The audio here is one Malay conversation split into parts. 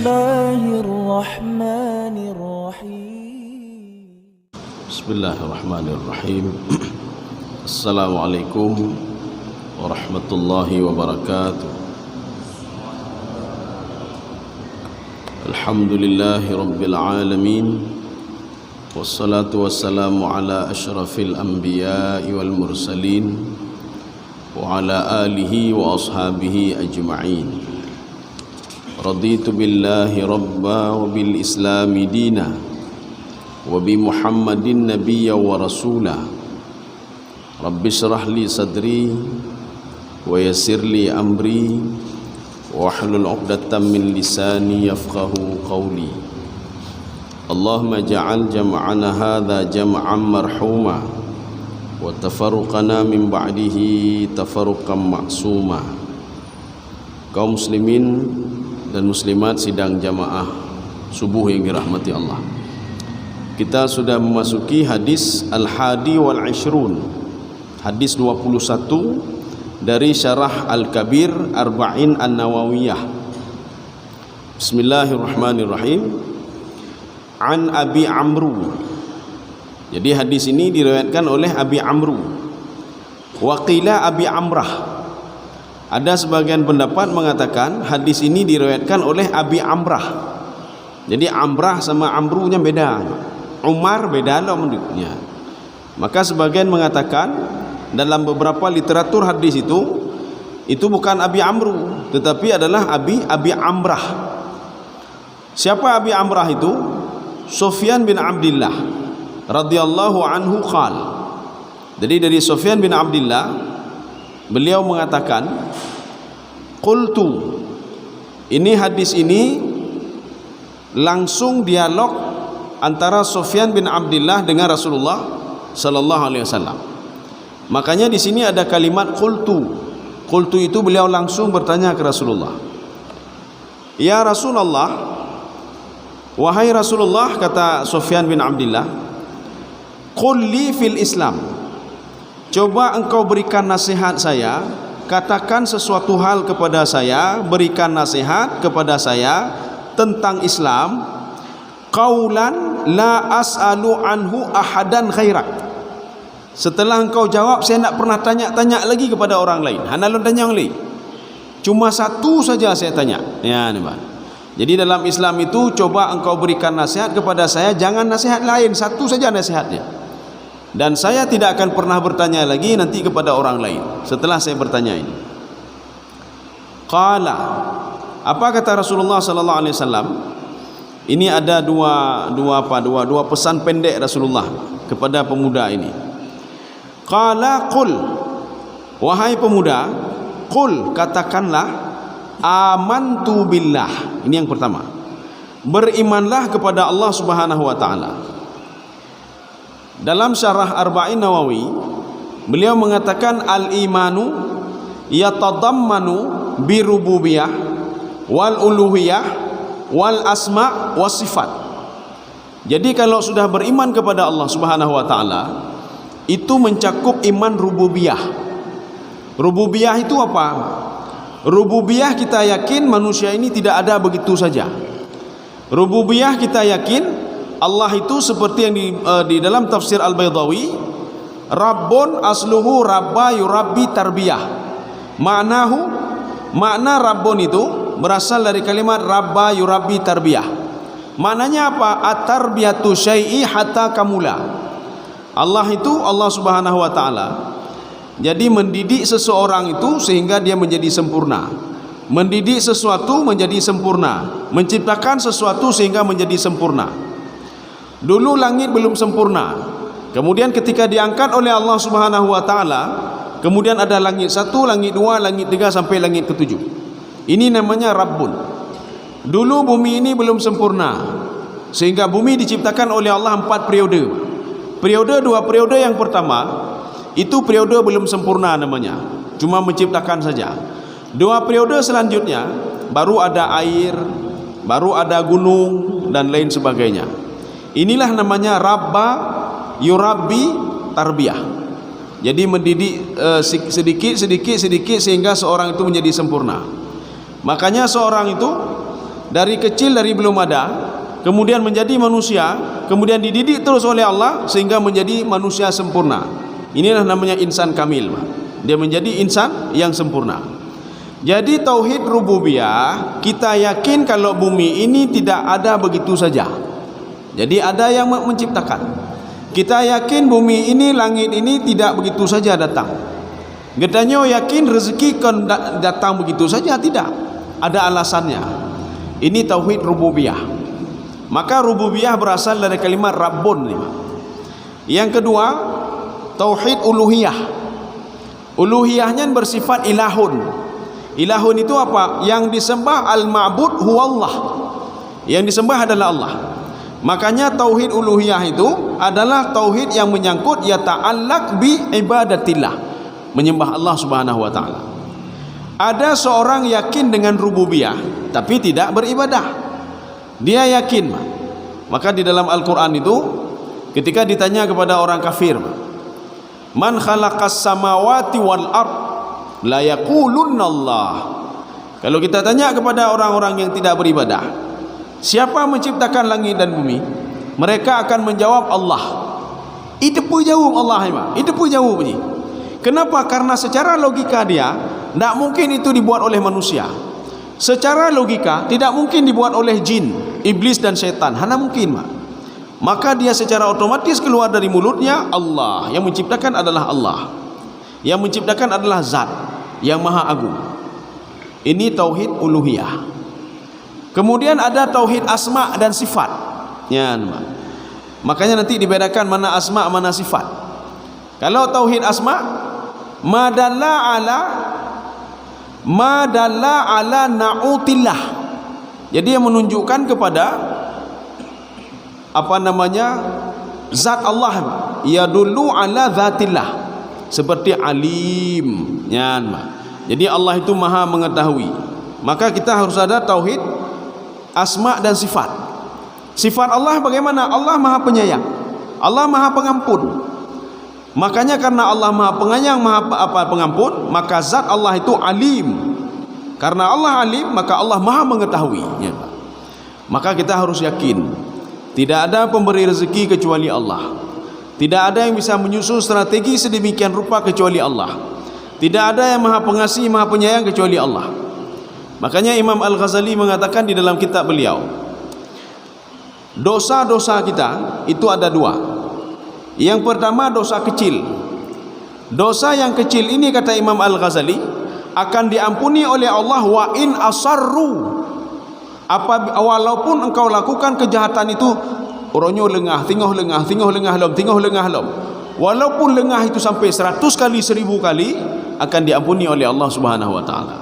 Bismillahirrahmanirrahim. Bismillahirrahmanirrahim. Assalamualaikum warahmatullahi wabarakatuh. Alhamdulillahi rabbil alamin. Wassalatu wassalamu ala ashrafil anbiya'i wal mursalin wa ala alihi wa ashabihi ajma'in. Raditu billahi rabba wa bil islami dina wa bi Muhammadin nabiyya wa rasula. Rabbi shrah li sadri wa yassir li amri wa hlul 'uqdatam min lisani yafqahu qawli. Allahumma ja'al jam'ana hadha jam'an marhuma wa tafarruqana min ba'dihi tafarruqan ma'suma. Kaum muslimin dan muslimat sidang jamaah subuh yang dirahmati Allah, kita sudah memasuki hadis al-hadi wal ishrun, hadis 21 dari syarah Al-Kabir Arba'in An-Nawawiyah. Bismillahirrahmanirrahim. An Abi Amru. Jadi hadis ini diriwayatkan oleh Abi Amru. Wa qila Abi Amrah. Ada sebagian pendapat mengatakan hadis ini diriwayatkan oleh Abi Amrah. Jadi Amrah sama Amrunya beda. Umar beda loh menurutnya. Maka sebagian mengatakan dalam beberapa literatur hadis itu bukan Abi Amru, tetapi adalah Abi Amrah. Siapa Abi Amrah itu? Sufyan bin Abdullah radhiyallahu anhu qal. Jadi dari Sufyan bin Abdullah, beliau mengatakan, qultu. Ini hadis ini langsung dialog antara Sufyan bin Abdullah dengan Rasulullah sallallahu alaihi wasallam. Makanya di sini ada kalimat qultu. Qultu itu beliau langsung bertanya ke Rasulullah. Ya Rasulullah, wahai Rasulullah, kata Sufyan bin Abdullah, qul li fil Islam. Coba engkau berikan nasihat saya, katakan sesuatu hal kepada saya, berikan nasihat kepada saya tentang Islam. Qaulan la as'alu anhu ahadan khairak. Setelah engkau jawab, saya tidak pernah tanya-tanya lagi kepada orang lain. Hanalun tanya yang lain. Cuma satu saja saya tanya. Ya, nih, Pak. Jadi dalam Islam itu, coba engkau berikan nasihat kepada saya, jangan nasihat lain, satu saja nasihatnya. Dan saya tidak akan pernah bertanya lagi nanti kepada orang lain setelah saya bertanya ini. Qala, apa kata Rasulullah sallallahu alaihi wasallam? Ini ada dua pesan pendek Rasulullah kepada pemuda ini. Qala qul, wahai pemuda, qul, katakanlah, amantu billah. Ini yang pertama, berimanlah kepada Allah Subhanahu wa taala. Dalam syarah Arba'in Nawawi, beliau mengatakan al-imanu yatadammanu bi rububiyah wal uluhiyah wal asma was sifat. Jadi kalau sudah beriman kepada Allah Subhanahu wa taala, itu mencakup iman rububiyah. Rububiyah itu apa? Rububiyah kita yakin manusia ini tidak ada begitu saja. Rububiyah kita yakin Allah itu seperti yang di dalam tafsir Al-Baydawi, Rabbun asluhu rabba yurabbi tarbiyah. Makna Rabbun itu berasal dari kalimat rabba yurabbi tarbiyah. Maknanya apa? At-tarbiyatu syai'i hatta kamula. Allah itu, Allah Subhanahu wa taala, jadi mendidik seseorang itu sehingga dia menjadi sempurna. Mendidik sesuatu menjadi sempurna. Menciptakan sesuatu sehingga menjadi sempurna. Dulu langit belum sempurna. Kemudian ketika diangkat oleh Allah Subhanahu wa taala, kemudian ada langit 1, langit 2, langit 3 sampai langit ke-7. Ini namanya Rabbun. Dulu bumi ini belum sempurna, sehingga bumi diciptakan oleh Allah 4 periode. Periode 2 periode yang pertama itu periode belum sempurna namanya, cuma menciptakan saja. 2 periode selanjutnya baru ada air, baru ada gunung dan lain sebagainya. Inilah namanya rabba yurabbi tarbiyah. Jadi mendidik sedikit sehingga seorang itu menjadi sempurna. Makanya seorang itu dari kecil, dari belum ada, kemudian menjadi manusia, kemudian dididik terus oleh Allah sehingga menjadi manusia sempurna. Inilah namanya insan kamil. Dia menjadi insan yang sempurna. Jadi tauhid rububiyah, kita yakin kalau bumi ini tidak ada begitu saja. Jadi ada yang menciptakan. Kita yakin bumi ini, langit ini tidak begitu saja datang. Gedanyo yakin rezeki kan datang begitu saja, tidak. Ada alasannya. Ini tauhid rububiyah. Maka rububiyah berasal dari kalimat Rabbun. Yang kedua, tauhid uluhiyah. Uluhiyahnya bersifat ilahun. Ilahun itu apa? Yang disembah al-ma'bud huwallah. Yang disembah adalah Allah. Makanya tauhid uluhiyah itu adalah tauhid yang menyangkut ya ta'allaq bi ibadatillah, menyembah Allah Subhanahu wa taala. Ada seorang yakin dengan rububiyah tapi tidak beribadah. Dia yakin. Maka di dalam Al-Qur'an itu ketika ditanya kepada orang kafir, "Man khalaqas samawati wal ard?" la yaqulunna Allah. Kalau kita tanya kepada orang-orang yang tidak beribadah, siapa menciptakan langit dan bumi? Mereka akan menjawab Allah. Itu pun jawab Allah. Itu pun jawab ni. Kenapa? Karena secara logika dia tidak mungkin itu dibuat oleh manusia. Secara logika tidak mungkin dibuat oleh jin, iblis dan syaitan. Hanya mungkin. Maka dia secara otomatis keluar dari mulutnya Allah. Yang menciptakan adalah Allah. Yang menciptakan adalah Zat yang Maha Agung. Ini tauhid uluhiyah. Kemudian ada tauhid asma dan sifat. Ya, makanya nanti dibedakan mana asma mana sifat. Kalau tauhid asma, madalla ala na'utillah. Jadi yang menunjukkan kepada apa namanya? Zat Allah. Yadullu ala zatillah. Seperti alim. Ya, jadi Allah itu Maha mengetahui. Maka kita harus ada tauhid asma dan sifat. Sifat Allah bagaimana? Allah Maha Penyayang, Allah Maha Pengampun. Makanya karena Allah Maha Penyayang, Maha Pengampun, maka zat Allah itu alim. Karena Allah alim, maka Allah Maha mengetahui. Maka kita harus yakin tidak ada pemberi rezeki kecuali Allah. Tidak ada yang bisa menyusun strategi sedemikian rupa kecuali Allah. Tidak ada yang Maha Pengasih, Maha Penyayang kecuali Allah. Makanya Imam Al-Ghazali mengatakan di dalam kitab beliau, dosa-dosa kita itu ada dua. Yang pertama dosa kecil. Dosa yang kecil ini kata Imam Al-Ghazali akan diampuni oleh Allah wa in asarru. Walaupun engkau lakukan kejahatan itu, oronyo lengah, tinggoh lengah lom. Walaupun lengah itu sampai 100 kali, 1000 kali, akan diampuni oleh Allah Subhanahu wa taala.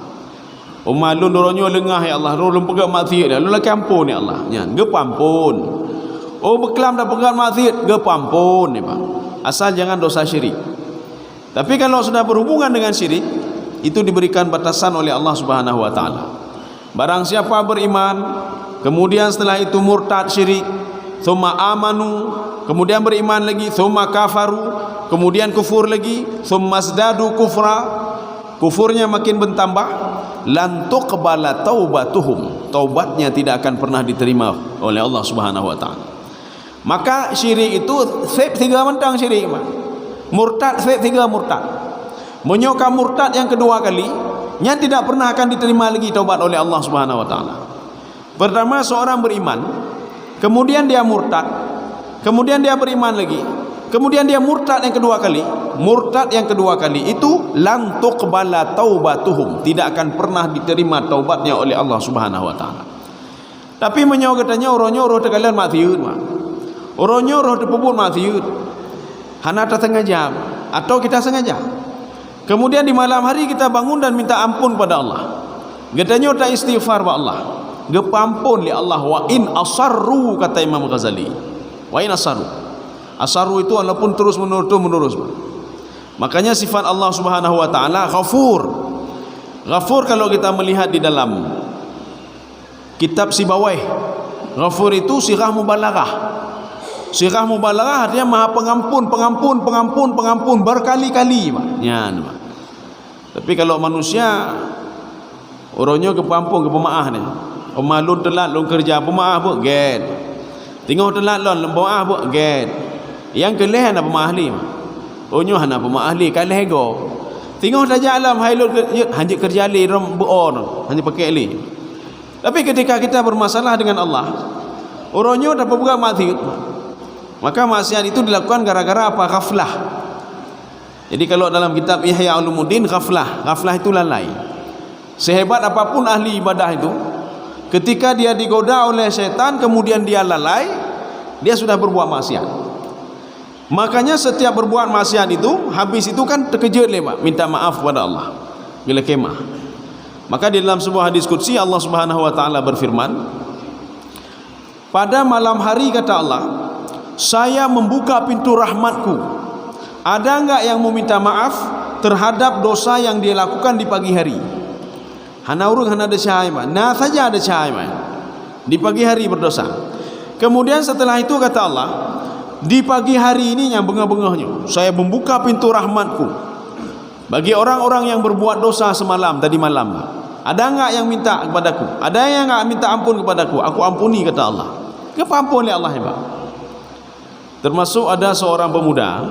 Umalun doronyo lengah ya Allah, rolum pegat maksiat dah, lu laki ampun ya Allah. Nyan, ge pampun. Oh beklam dah pegat maksiat, ge pampun ya Pak. Asal jangan dosa syirik. Tapi kalau sudah berhubungan dengan syirik, itu diberikan batasan oleh Allah Subhanahu wa taala. Barang siapa beriman, kemudian setelah itu murtad syirik, thumma amanu, kemudian beriman lagi, thumma kafaru, kemudian kufur lagi, thumma zdadu kufra, kufurnya makin bertambah, lan tuqbala taubatuhum, taubatnya tidak akan pernah diterima oleh Allah Subhanahu wa taala. Maka syirik itu step 3 mentang syirik. Murtad step 3 murtad. Menyoka murtad yang kedua kali, yang tidak pernah akan diterima lagi taubat oleh Allah Subhanahu wa taala. Pertama seorang beriman, kemudian dia murtad, kemudian dia beriman lagi, kemudian dia murtad yang kedua kali. Murtad yang kedua kali itu lan tuqbala taubatuhum, tidak akan pernah diterima taubatnya oleh Allah Subhanahu wa taala. Tapi menyoka katanya orangnya roh tekalian maksiat, orangnya roh tepubut maksiat. Hana setengah jam atau kita sengaja. Kemudian di malam hari kita bangun dan minta ampun pada Allah. Katanya tak istighfar pada Allah. Gepampun li Allah wa in asarru, kata Imam Ghazali. Wa in asarru. Asarru itu walaupun terus menerus. Makanya sifat Allah Subhanahu wa taala Ghafur. Ghafur kalau kita melihat di dalam kitab Sibawai, Ghafur itu sirah mubalaghah. Sirah mubalaghah artinya Maha pengampun berkali-kali. Ya, tapi kalau manusia orangnya kepampun, kepemaah ni. Lun telat lun kerja pemaaf pun get. Tengok telat lun pemaaf pun get. Yang kelih hana pemaaf ahli. Onyo hana pemaaf ahli kalih go. Tengok saja alam hai lun hanya kerja li rom beor hanya pakai li. Tapi ketika kita bermasalah dengan Allah, orangnya dapat buka maksiat. Maka maksiat itu dilakukan gara-gara apa? Ghaflah. Jadi kalau dalam kitab Ihya Ulumuddin, ghaflah itu lalai. Sehebat apapun ahli ibadah itu, ketika dia digoda oleh setan kemudian dia lalai, dia sudah berbuat maksiat. Makanya setiap berbuat maksiat itu, habis itu kan terkejut lemak, minta maaf kepada Allah bila kemah. Maka di dalam sebuah hadis qudsi Allah Subhanahu wa taala berfirman, pada malam hari kata Allah, saya membuka pintu rahmatku. Ada enggak yang mau minta maaf terhadap dosa yang dia lakukan di pagi hari? Hana urung hana ada syahai, nah saja ada syahai di pagi hari berdosa. Kemudian setelah itu kata Allah, di pagi hari ini yang bengah-bengahnya saya membuka pintu rahmatku bagi orang-orang yang berbuat dosa semalam tadi malam. Ada enggak yang minta kepadaku? Ada yang enggak minta ampun kepadaku? Aku ampuni kata Allah. Kenapa ampun oleh Allah hebat? Termasuk ada seorang pemuda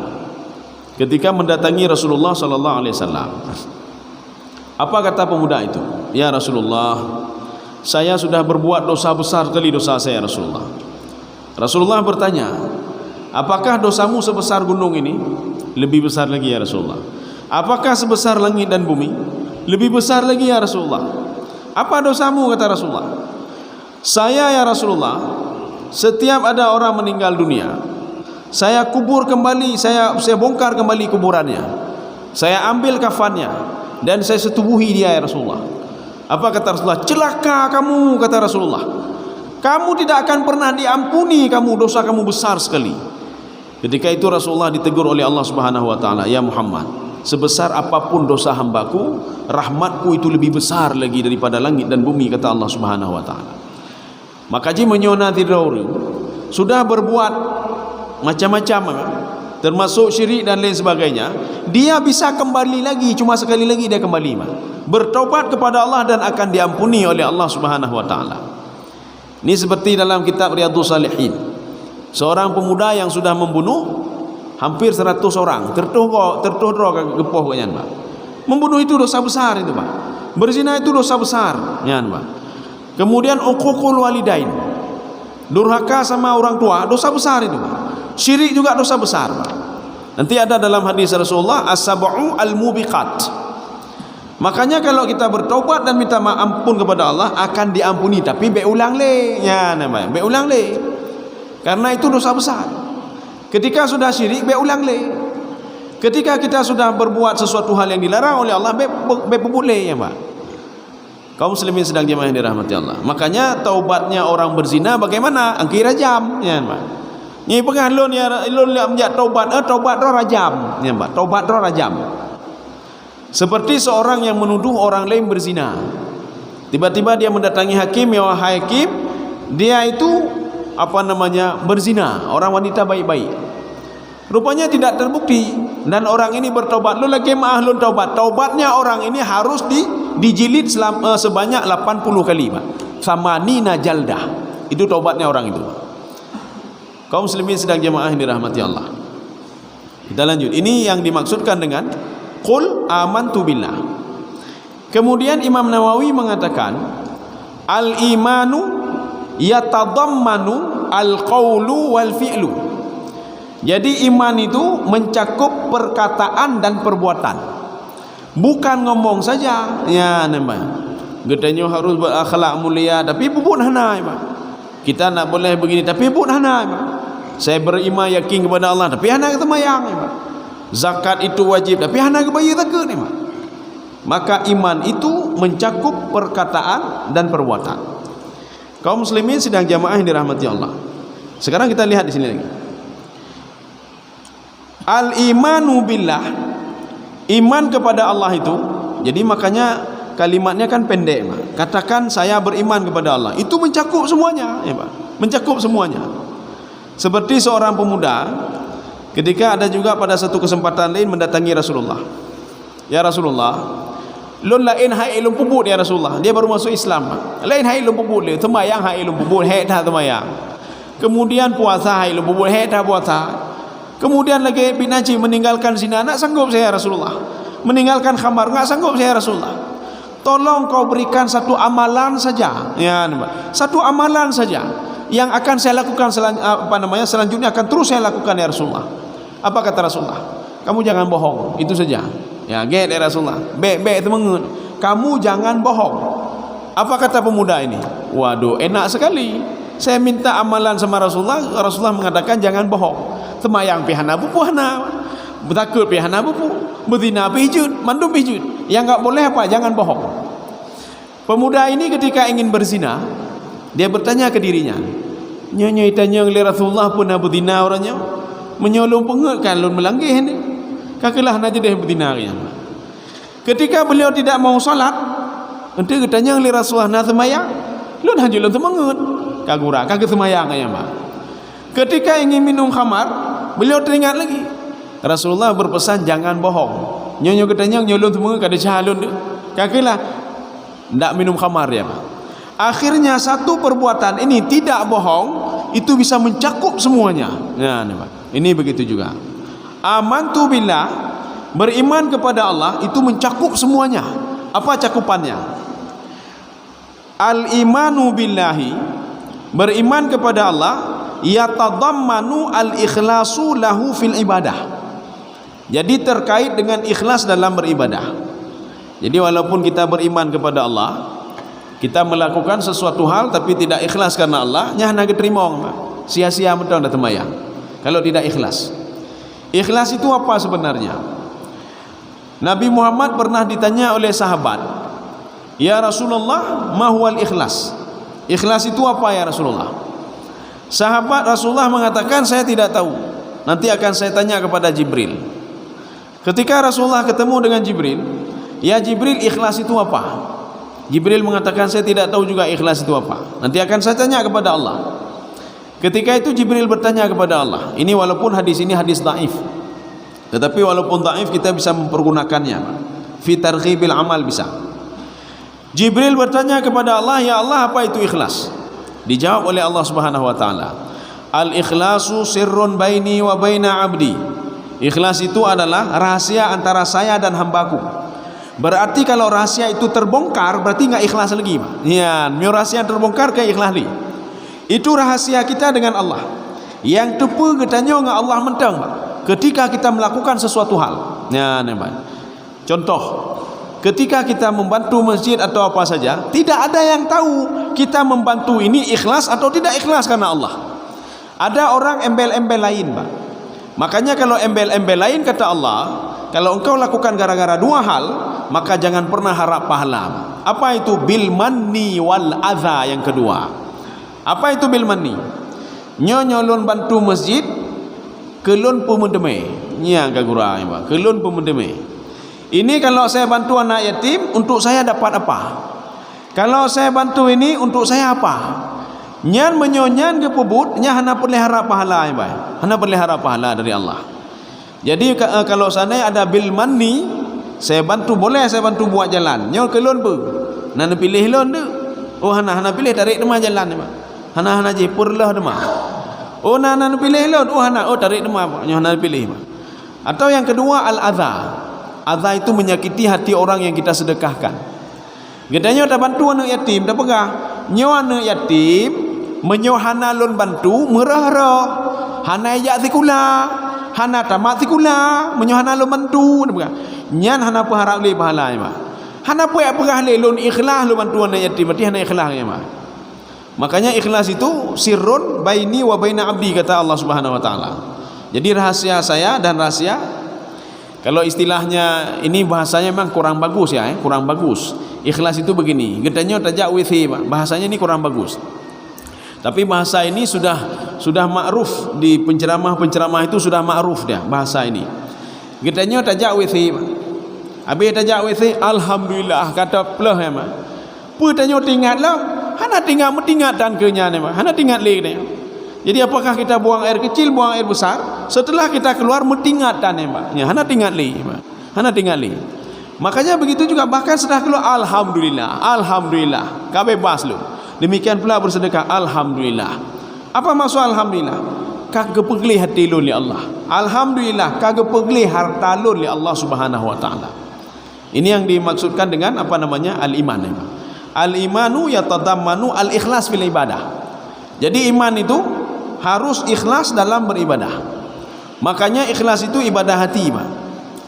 ketika mendatangi Rasulullah sallallahu alaihi wasallam. Apa kata pemuda itu? Ya Rasulullah, saya sudah berbuat dosa besar sekali dosa saya Rasulullah. Rasulullah bertanya, apakah dosamu sebesar gunung ini? Lebih besar lagi ya Rasulullah. Apakah sebesar langit dan bumi? Lebih besar lagi ya Rasulullah. Apa dosamu kata Rasulullah? Saya ya Rasulullah, setiap ada orang meninggal dunia, saya kubur kembali, saya bongkar kembali kuburannya, saya ambil kafannya dan saya setubuhi dia ya Rasulullah. Apa kata Rasulullah? Celaka kamu kata Rasulullah. Kamu tidak akan pernah diampuni, kamu dosa kamu besar sekali. Ketika itu Rasulullah ditegur oleh Allah Subhanahu wa taala, ya Muhammad, sebesar apapun dosa hambaku, rahmatku itu lebih besar lagi daripada langit dan bumi kata Allah Subhanahu wa taala. Maka ji menyona tidur sudah berbuat macam-macam termasuk syirik dan lain sebagainya, dia bisa kembali lagi, cuma sekali lagi dia kembali bertaubat kepada Allah dan akan diampuni oleh Allah Subhanahu wa taala. Ini seperti dalam kitab Riyadhus Shalihin, seorang pemuda yang sudah membunuh hampir 100 orang, tertuh gepoh kanyan Pak. Membunuh itu dosa besar itu Pak. Berzina itu dosa besar nyan Pak. Kemudian uququl walidain, durhaka sama orang tua, dosa besar itu Pak. Syirik juga dosa besar Pak. Nanti ada dalam hadis Rasulullah as-sab'u al-mubiqat. Makanya kalau kita bertaubat dan minta ampun kepada Allah akan diampuni, tapi beulang le ya namanya, beulang le. Karena itu dosa besar. Ketika sudah syirik beulang le. Ketika kita sudah berbuat sesuatu hal yang dilarang oleh Allah bebut le ya Pak. Kaum muslimin sedang jemaah yang dirahmati Allah. Makanya taubatnya orang berzina bagaimana? Angki rajam ya Pak. Ni pengan lon ya lon ya taubat taubat ro rajam ya Pak. Taubat ro rajam. Seperti seorang yang menuduh orang lain berzina. Tiba-tiba dia mendatangi hakim, ya wahai hakim, dia itu berzina, orang wanita baik-baik. Rupanya tidak terbukti dan orang ini bertobat. Lu lagi mahlun taubat. Taubatnya orang ini harus dijilid sebanyak 80 kali, Pak. Sama nina jaldah. Itu taubatnya orang itu. Kaum muslimin sedang jemaah yang dirahmati Allah. Kita lanjut. Ini yang dimaksudkan dengan qul amantu billah. Kemudian Imam Nawawi mengatakan al-imanu yatadammanu al-qawlu wal fi'lu. Jadi iman itu mencakup perkataan dan perbuatan, bukan ngomong saja ya namanya. Gedenya harus berakhlak mulia tapi bubun hana ya. Kita nak boleh begini tapi bubun hana ya. Saya beriman yakin kepada Allah tapi hana kata mayang ya. Zakat itu wajib tapi hana kebayi takut ni Mak. Maka iman itu mencakup perkataan dan perbuatan. Kaum muslimin sedang jamaah yang dirahmati Allah. Sekarang kita lihat di sini lagi. Al-imanu billah, iman kepada Allah itu. Jadi makanya kalimatnya kan pendek Mak. Katakan saya beriman kepada Allah. Itu mencakup semuanya ya Pak. Mencakup semuanya. Seperti seorang pemuda ketika ada juga pada satu kesempatan lain mendatangi Rasulullah. Ya Rasulullah, Lun lain hai ilmu pubut ya Rasulullah. Dia baru masuk Islam. Lain hai ilmu pubut dia. Sembahyang hai ilmu pubut, hai dah sembahyang. Kemudian puasa hai ilmu pubut, hai dah puasa. Kemudian lagi bin Haji meninggalkan zina, nak sanggup saya Rasulullah. Meninggalkan khamar, enggak sanggup saya Rasulullah. Tolong kau berikan satu amalan saja. Ya, satu amalan saja yang akan saya lakukan selanjutnya akan terus saya lakukan ya Rasulullah. Apa kata Rasulullah? Kamu jangan bohong, itu saja. Ya, get ya Rasulullah. Baik itu mengun. Kamu jangan bohong. Apa kata pemuda ini? Waduh, enak sekali. Saya minta amalan sama Rasulullah. Rasulullah mengatakan jangan bohong. Semayang pihana bupu hana. Bertakut pihana bupu. Berzina pijut, mandum pijut. Yang enggak boleh apa? Jangan bohong. Pemuda ini ketika ingin berzina, dia bertanya ke dirinya. Nyonya tanya oleh Rasulullah pun nak berzina orangnya. Menyolong pengetkan lun melanggih ni. Kakelah nak jadi berzina dia. Ketika beliau tidak mau salat, nanti katanya oleh Rasulullah nak semayang, lun hajul lun semangat. Kagura, kagak semayang ya mak. Ketika ingin minum khamar, beliau teringat lagi. Rasulullah berpesan jangan bohong. Nyonya katanya nyolong semangat kada calon dia. Kakelah ndak minum khamar ya mak. Akhirnya satu perbuatan ini tidak bohong itu bisa mencakup semuanya. Nah, ini begitu juga. Amantu billah, beriman kepada Allah itu mencakup semuanya. Apa cakupannya? Al-imanu billahi, beriman kepada Allah, yatadammanu al-ikhlasu lahu fil ibadah. Jadi terkait dengan ikhlas dalam beribadah. Jadi walaupun kita beriman kepada Allah, kita melakukan sesuatu hal tapi tidak ikhlas karena Allah, nyah nak terima sia-sia betul dah temayang. Kalau tidak ikhlas. Ikhlas itu apa sebenarnya? Nabi Muhammad pernah ditanya oleh sahabat, "Ya Rasulullah, ma huwal ikhlas?" Ikhlas itu apa ya Rasulullah? Sahabat Rasulullah mengatakan, "Saya tidak tahu. Nanti akan saya tanya kepada Jibril." Ketika Rasulullah ketemu dengan Jibril, "Ya Jibril, ikhlas itu apa?" Jibril mengatakan, "Saya tidak tahu juga ikhlas itu apa. Nanti akan saya tanya kepada Allah." Ketika itu Jibril bertanya kepada Allah. Ini walaupun hadis ini hadis dhaif, tetapi walaupun dhaif kita bisa mempergunakannya. Fi targhibil amal bisa. Jibril bertanya kepada Allah, "Ya Allah, apa itu ikhlas?" Dijawab oleh Allah Subhanahu wa taala, "Al-ikhlasu sirrun baini wa baina 'abdi." Ikhlas itu adalah rahasia antara saya dan hambaku. Berarti kalau rahasia itu terbongkar berarti enggak ikhlas lagi. Ya, rahasia terbongkar ke ikhlas lagi. Itu rahasia kita dengan Allah. Yang tepu katanya dengan Allah mentang ketika kita melakukan sesuatu hal. Ya, namanya. Contoh, ketika kita membantu masjid atau apa saja, tidak ada yang tahu kita membantu ini ikhlas atau tidak ikhlas karena Allah. Ada orang embel-embel lain, Pak. Makanya kalau embel-embel lain kata Allah, kalau engkau lakukan gara-gara dua hal, maka jangan pernah harap pahala. Apa itu? Bil manni wal adha yang kedua. Apa itu bil manni? Nyolon bantu masjid kelon pemendeme. Nya kagura ya, kelon pemendeme. Ini kalau saya bantu anak yatim untuk saya dapat apa? Kalau saya bantu ini untuk saya apa? Nyan menyonyan ke pebut, nya hana pelihara pahala ya, Pak. Hana pelihara pahala dari Allah. Jadi kalau sana ada bil manni, saya bantu boleh saya bantu buat jalan. Nyo kelon pu. Nana pilih lon tu. Oh hana pilih tarik demah jalan ni, Pak. Hana je purlah demah. Oh nana pilih lon. Oh hana tarik demah. Nyo hana pilih, Pak. Atau yang kedua al-adha. Adha itu menyakiti hati orang yang kita sedekahkan. Gedanya dah bantu anak yatim, dah pegah. Nyo anak yatim menyohana lon bantu merah-rah. Hana ya sikula. Hana tamat sikula, menyohana lon bantu, dah pegah. Nyan hana apa harap le pahala ya, Pak. Hana apa yang pegah le lon ikhlas lon bantu anak yatim, berarti hana ikhlas ya, Pak. Makanya ikhlas itu sirrun baini wa baina abdi kata Allah Subhanahu wa taala. Jadi rahasia saya dan rahasia, kalau istilahnya ini bahasanya memang kurang bagus ya, kurang bagus. Ikhlas itu begini, gedanya tajak withi, bahasanya ini kurang bagus. Tapi bahasa ini sudah ma'ruf di penceramah-penceramah itu sudah ma'ruf dia bahasa ini. Gedanya tajak withi. Habis tajak withi, alhamdulillah kata pelah ya, Mak. Putanya tinggatlah, hana tinggal metingat dan kenya ni, Mak. Hana tinggat lagi ni. Jadi apakah kita buang air kecil, buang air besar, setelah kita keluar metingat dan ni, Mak. Ya, hana tinggat lagi, Mak. Hana tinggat lagi. Makanya begitu juga, bahkan sedekah keluar alhamdulillah, alhamdulillah, kau bebas lu. Demikian pula bersedekah alhamdulillah. Apa maksud alhamdulillah? Kagak pegli hati lu li Allah. Alhamdulillah, kagak pegli harta lu li Allah Subhanahu wa taala. Ini yang dimaksudkan dengan apa namanya al-iman. Al-imanu yatadammanu al-ikhlas fil ibadah. Jadi iman itu harus ikhlas dalam beribadah. Makanya ikhlas itu ibadah hati, Pak.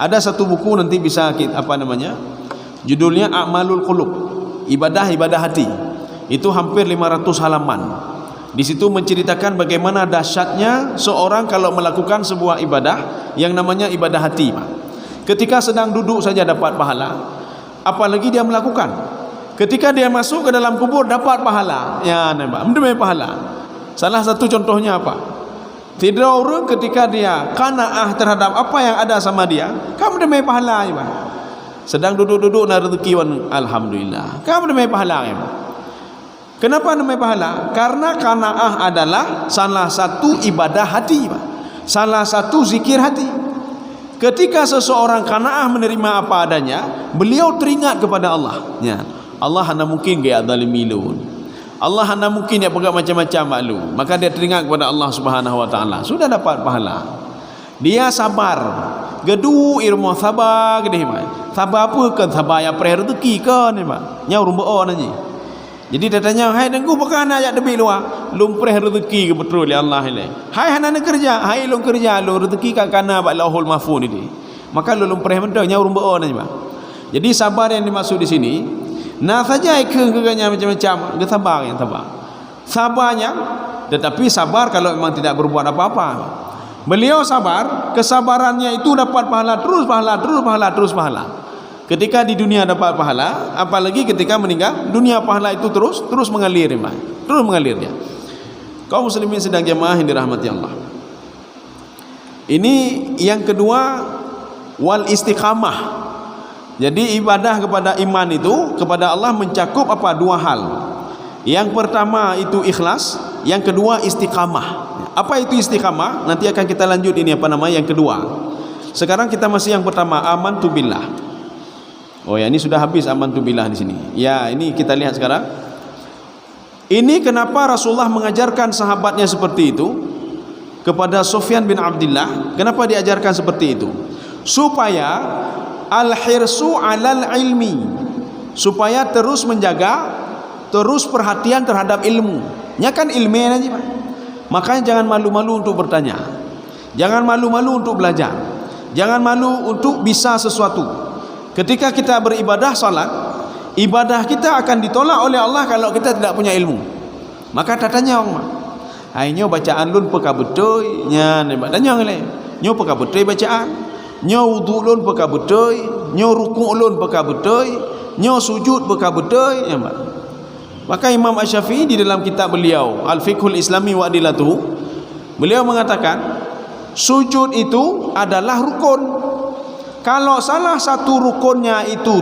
Ada satu buku nanti bisa kita, apa namanya? Judulnya A'malul Qulub. Ibadah hati. Itu hampir 500 halaman. Di situ menceritakan bagaimana dahsyatnya seorang kalau melakukan sebuah ibadah yang namanya ibadah hati, Pak. Ketika sedang duduk saja dapat pahala, apalagi dia melakukan. Ketika dia masuk ke dalam kubur dapat pahala. Ya, nampak. Mendapat pahala. Salah satu contohnya apa? Tidak orang ketika dia qanaah terhadap apa yang ada sama dia, kamu mendapat pahala, ya, Pak. Sedang duduk-duduk nak rezeki wan alhamdulillah. Kamu mendapat pahala, ya, Pak. Kenapa mendapat pahala? Karena qanaah adalah salah satu ibadah hati, Pak. Salah satu zikir hati. Ketika seseorang qanaah menerima apa adanya, beliau teringat kepada Allah. Ya. Allah hanya mungkin gaya zalimilun. Allah hanya mungkin dia pegang macam-macam malu. Maka dia teringat kepada Allah Subhanahu wa taala. Sudah dapat pahala. Dia sabar. Gedu irmo sabar gede mai. Sabar apa kan sabar yang perih rezeki kan ni mak. Nyau rumbo nanti. Jadi dia tanya, "Hai dengku pekan ayat debi luar. Lum perih rezeki ke betul ya Allah ni. Hai hana nak kerja, hai lum kerja lu rezeki kat kana bak lahul mahfuz ni. Maka lu lum perih mendak nyau rumbo nanti mak." Jadi sabar yang dimaksud di sini, nah saja kegaganya macam-macam, dia sabar yang sabar. Sabarnya, tetapi sabar kalau memang tidak berbuat apa-apa. Beliau sabar, kesabarannya itu dapat pahala terus, pahala terus, pahala terus, pahala. Ketika di dunia dapat pahala, apalagi ketika meninggal dunia pahala itu terus mengalir, terus mengalir dia. Kaum muslimin sedang jamaah yang dirahmati Allah. Ini yang kedua, wal istiqamah. Jadi ibadah kepada iman itu kepada Allah mencakup apa? Dua hal. Yang pertama itu ikhlas, yang kedua istiqamah. Apa itu istiqamah? Nanti akan kita lanjut ini apa nama yang kedua. Sekarang kita masih yang pertama, amantu billah. Oh ya, ini sudah habis amantu billah di sini. Ya, ini kita lihat sekarang. Ini kenapa Rasulullah mengajarkan sahabatnya seperti itu kepada Sufyan bin Abdullah? Kenapa diajarkan seperti itu? Supaya al-hirsu alal ilmi, supaya terus menjaga, terus perhatian terhadap ilmu. Nya kan ilmiah aja, Pak. Makanya jangan malu-malu untuk bertanya. Jangan malu-malu untuk belajar. Jangan malu untuk bisa sesuatu. Ketika kita beribadah salat, ibadah kita akan ditolak oleh Allah kalau kita tidak punya ilmu. Maka tatanya orang, "Hai nyo bacaan lun peka betul nya ne tanya ngale. Nyo peka betul bacaan. Nyo wudu lun peka betul, nyo rukuk lun peka betul, nyo sujud peka betul ya, Pak." Maka Imam Asy-Syafi'i di dalam kitab beliau Al-Fiqhul Islami wa Adilatuhu, beliau mengatakan sujud itu adalah rukun. Kalau salah satu rukunnya itu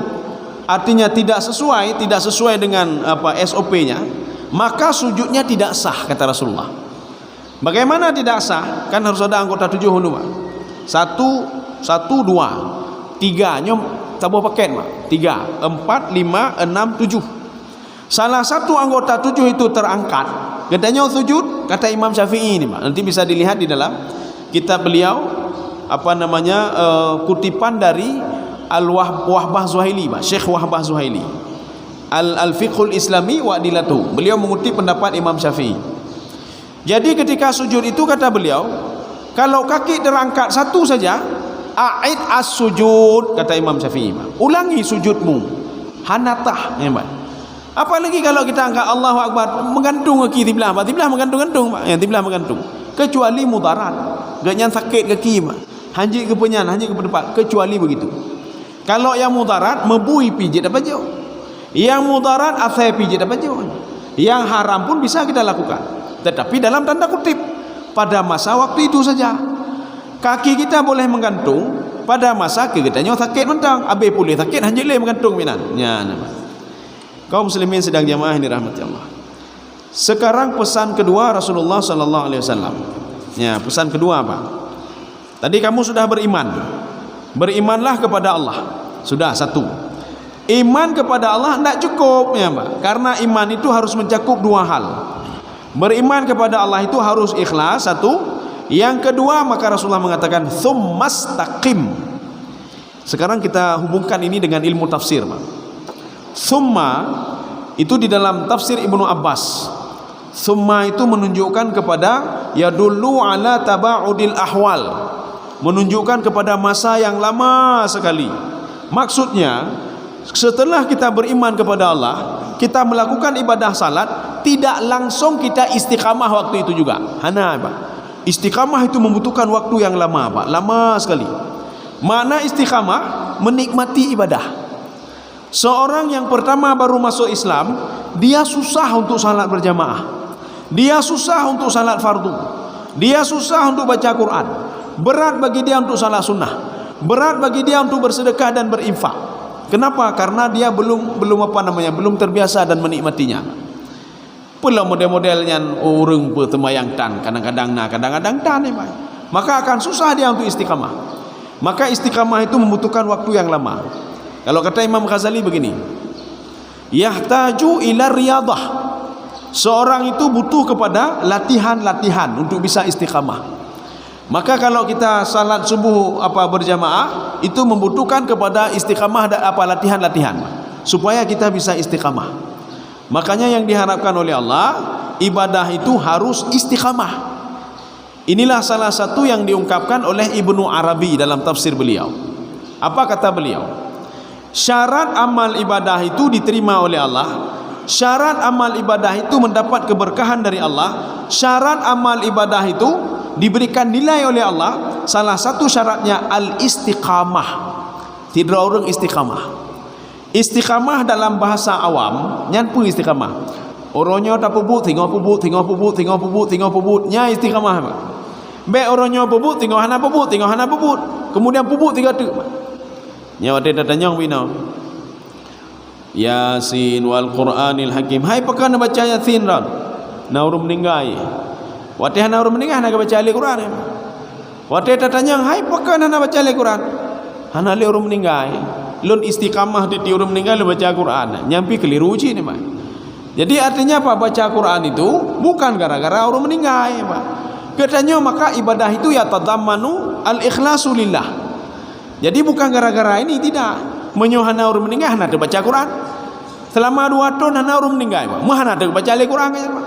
artinya tidak sesuai dengan apa SOP-nya, maka sujudnya tidak sah, kata Rasulullah. Bagaimana tidak sah? Kan harus ada anggota 7 dulu, Pak. 1, 2, 3 nyom tabuh paket, Pak. 3, 4, 5, 6, 7. Salah satu anggota 7 itu terangkat, katanya sujud, kata Imam Syafi'i ini, Pak. Nanti bisa dilihat di dalam kitab beliau apa namanya kutipan dari Al-Wahbah Zuhaili, Pak. Syekh Wahbah Zuhaili, Al-Fiqhul Islami wa Adilatuhu. Beliau mengutip pendapat Imam Syafi'i. Jadi ketika sujud itu kata beliau, kalau kaki terangkat satu saja, a'id as-sujud, kata Imam Syafi'i, Pak. Ulangi sujudmu. Hanatah, ya, Pak. Apalagi kalau kita angkat Allahu Akbar menggantung kaki tiblah, Pak. Tiblah menggantung, Pak. Ya, tiblah menggantung. Kecuali mudarat. Ganyan sakit kaki, Pak. Hanjik ke penyan, hanjik ke depan, kecuali begitu. Kalau yang mudarat membui pijit apa jauh. Yang mudarat asai pijit apa jauh. Yang haram pun bisa kita lakukan. Tetapi dalam tanda kutip pada masa waktu itu saja. Kaki kita boleh menggantung pada masa kita sakit mentang. Abe boleh sakit hanjik le menggantung minan. Ya, nama. Kaum muslimin sedang jamaah yang dirahmati Allah. Sekarang pesan kedua Rasulullah sallallahu alaihi wasallam. Ya, pesan kedua apa? Tadi kamu sudah beriman. Berimanlah kepada Allah. Sudah satu. Iman kepada Allah tidak cukup ya Pak. Karena iman itu harus mencakup dua hal. Beriman kepada Allah itu harus ikhlas, satu. Yang kedua, maka Rasulullah mengatakan tsumastaqim. Sekarang kita hubungkan ini dengan ilmu tafsir Pak. Tsumma itu di dalam tafsir Ibnu Abbas. Tsumma itu menunjukkan kepada yadullu ala taba'udil ahwal, menunjukkan kepada masa yang lama sekali. Maksudnya setelah kita beriman kepada Allah, kita melakukan ibadah salat, tidak langsung kita istiqamah waktu itu juga. Hana Pak. Istiqamah itu membutuhkan waktu yang lama Pak, lama sekali. Makna istiqamah menikmati ibadah. Seorang yang pertama baru masuk Islam, dia susah untuk salat berjamaah, dia susah untuk salat fardu, dia susah untuk baca Quran, berat bagi dia untuk salat sunnah, berat bagi dia untuk bersedekah dan berinfak. Kenapa? Karena dia belum terbiasa dan menikmatinya. Pula model-modelnya orang bertemayang tan, kadang-kadang tan ni, maka akan susah dia untuk istiqamah. Maka istiqamah itu membutuhkan waktu yang lama. Kalau kata Imam Ghazali begini, yahtaju ila riyadah. Seorang itu butuh kepada latihan-latihan untuk bisa istiqamah. Maka kalau kita salat subuh berjamaah, itu membutuhkan kepada istiqamah latihan-latihan supaya kita bisa istiqamah. Makanya yang diharapkan oleh Allah, ibadah itu harus istiqamah. Inilah salah satu yang diungkapkan oleh Ibnu Arabi dalam tafsir beliau. Apa kata beliau? Syarat amal ibadah itu diterima oleh Allah. Syarat amal ibadah itu mendapat keberkahan dari Allah. Syarat amal ibadah itu diberikan nilai oleh Allah. Salah satu syaratnya al-istiqamah. Tidak orang istiqamah. Istiqamah dalam bahasa awam, nyampu istiqamah. Orangnya tak pubut, tengok pubut, nya istiqamah. Be orangnya pubut, tengok hana pubut. Kemudian pubut tiga tu. Nya ada tanya bina. Yasin wal Qur'anil Hakim. Hai pakai nak baca Yasin ran. Na urang meninggal. Watih hana urang meninggal nak baca Al-Quran. Watih tanya, hai pakai nak baca Al-Quran. Hana le urang meninggal. Lun istiqamah di urang meninggal baca Al-Quran. Nyampi keliru ji ni, Pak. Jadi artinya apa? Baca Quran itu bukan gara-gara orang meninggal, Pak. Katanya maka ibadah itu ya tadammanu al-ikhlasu lillah. Jadi bukan gara-gara ini, tidak. Menyohana orang meninggal hana baca Quran. Selama 2 tahun hana orang meninggal, Pak. Mahana baca Al-Quran, Pak.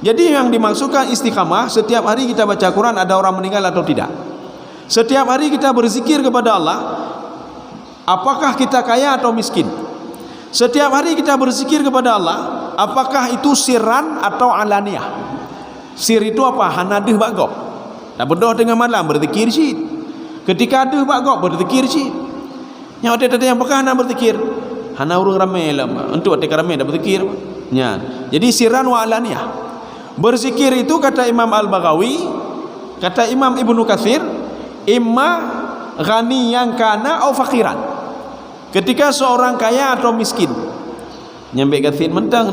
Jadi yang dimaksudkan istiqamah, setiap hari kita baca Quran ada orang meninggal atau tidak. Setiap hari kita berzikir kepada Allah, apakah kita kaya atau miskin. Setiap hari kita berzikir kepada Allah, apakah itu sirran atau alaniyah. Sir itu apa? Hana deh bagok. Tak berdoa tengah malam berzikir syid. Ketika deh bagok berzikir syid. Yang ada yang apakah hana berzikir? Hana urang ramai lah. Untuk ada ramai dah berzikir. Ya. Jadi sirran wa alaniyah. Berzikir itu kata Imam Al-Baghawi, kata Imam Ibnu Katsir, imma ghaniyan kana au faqiran. Ketika seorang kaya atau miskin. Nyampe Katsir mentang